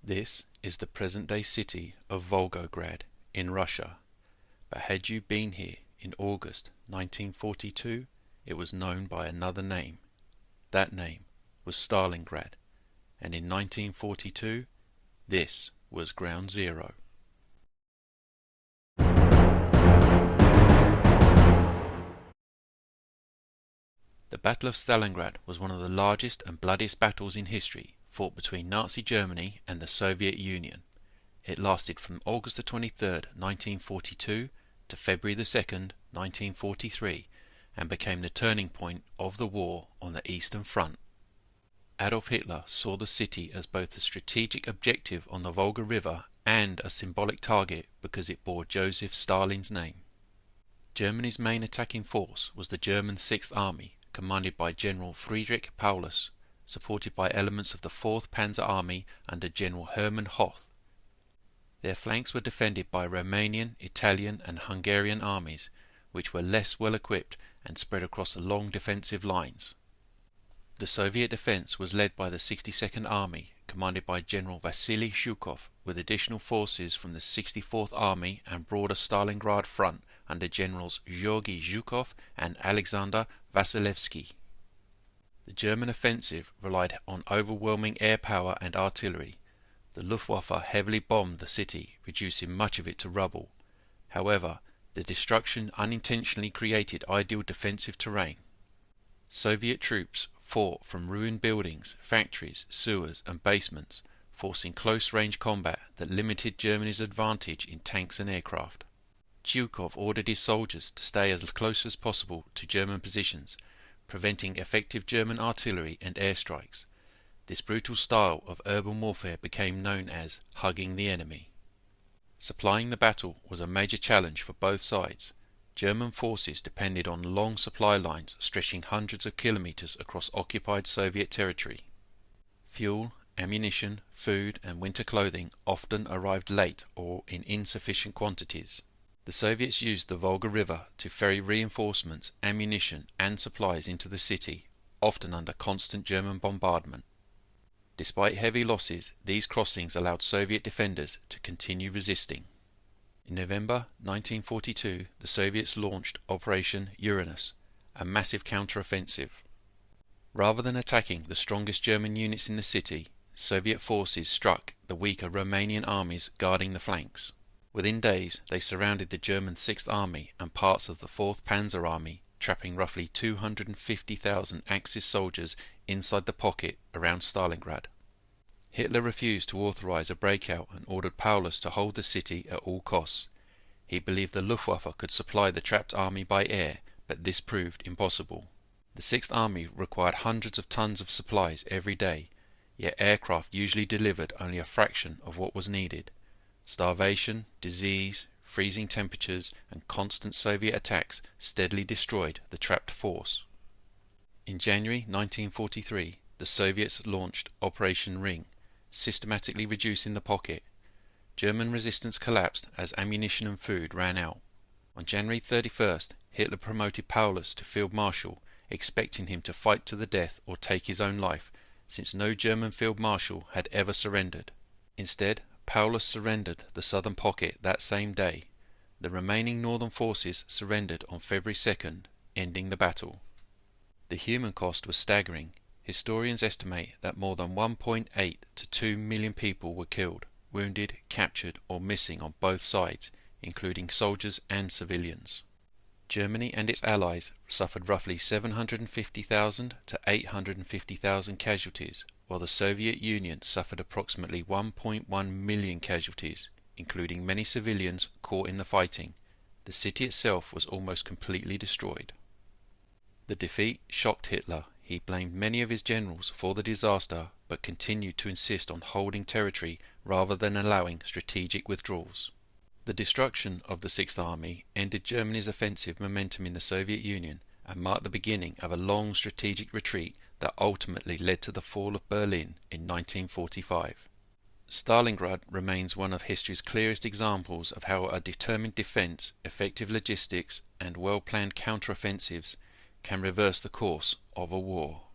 This is the present-day city of Volgograd in Russia, but had you been here in August 1942, it was known by another name. That name was Stalingrad, and in 1942, this was Ground Zero. The Battle of Stalingrad was one of the largest and bloodiest battles in history fought between Nazi Germany and the Soviet Union. It lasted from August 23, 1942 to February 2, 1943, and became the turning point of the war on the Eastern Front. Adolf Hitler saw the city as both a strategic objective on the Volga River and a symbolic target because it bore Joseph Stalin's name. Germany's main attacking force was the German Sixth Army, commanded by General Friedrich Paulus, supported by elements of the 4th Panzer Army under General Hermann Hoth. Their flanks were defended by Romanian, Italian and Hungarian armies, which were less well equipped and spread across the long defensive lines. The Soviet defense was led by the 62nd Army, commanded by General Vasily Zhukov, with additional forces from the 64th Army and broader Stalingrad front under Generals Georgy Zhukov and Alexander Vasilevsky. The German offensive relied on overwhelming air power and artillery. The Luftwaffe heavily bombed the city, reducing much of it to rubble. However, the destruction unintentionally created ideal defensive terrain. Soviet troops fought from ruined buildings, factories, sewers and basements, forcing close-range combat that limited Germany's advantage in tanks and aircraft. Zhukov ordered his soldiers to stay as close as possible to German positions, preventing effective German artillery and airstrikes. This brutal style of urban warfare became known as hugging the enemy. Supplying the battle was a major challenge for both sides. German forces depended on long supply lines stretching hundreds of kilometers across occupied Soviet territory. Fuel, ammunition, food and winter clothing often arrived late or in insufficient quantities. The Soviets used the Volga River to ferry reinforcements, ammunition and supplies into the city, often under constant German bombardment. Despite heavy losses, these crossings allowed Soviet defenders to continue resisting. In November 1942, the Soviets launched Operation Uranus, a massive counter-offensive. Rather than attacking the strongest German units in the city, Soviet forces struck the weaker Romanian armies guarding the flanks. Within days, they surrounded the German Sixth Army and parts of the 4th Panzer Army, trapping roughly 250,000 Axis soldiers inside the pocket around Stalingrad. Hitler refused to authorize a breakout and ordered Paulus to hold the city at all costs. He believed the Luftwaffe could supply the trapped army by air, but this proved impossible. The Sixth Army required hundreds of tons of supplies every day, yet aircraft usually delivered only a fraction of what was needed. Starvation, disease, freezing temperatures and constant Soviet attacks steadily destroyed the trapped force. In January 1943, the Soviets launched Operation Ring, systematically reducing the pocket. German resistance collapsed as ammunition and food ran out. On January 31st, Hitler promoted Paulus to Field Marshal, expecting him to fight to the death or take his own life, since no German Field Marshal had ever surrendered. Instead, Paulus surrendered the southern pocket that same day. The remaining northern forces surrendered on February 2nd, ending the battle. The human cost was staggering. Historians estimate that more than 1.8 to 2 million people were killed, wounded, captured or missing on both sides, including soldiers and civilians. Germany and its allies suffered roughly 750,000 to 850,000 casualties, while the Soviet Union suffered approximately 1.1 million casualties, including many civilians caught in the fighting. The city itself was almost completely destroyed. The defeat shocked Hitler. He blamed many of his generals for the disaster, but continued to insist on holding territory rather than allowing strategic withdrawals. The destruction of the Sixth Army ended Germany's offensive momentum in the Soviet Union and marked the beginning of a long strategic retreat that ultimately led to the fall of Berlin in 1945. Stalingrad remains one of history's clearest examples of how a determined defense, effective logistics and well-planned counter-offensives can reverse the course of a war.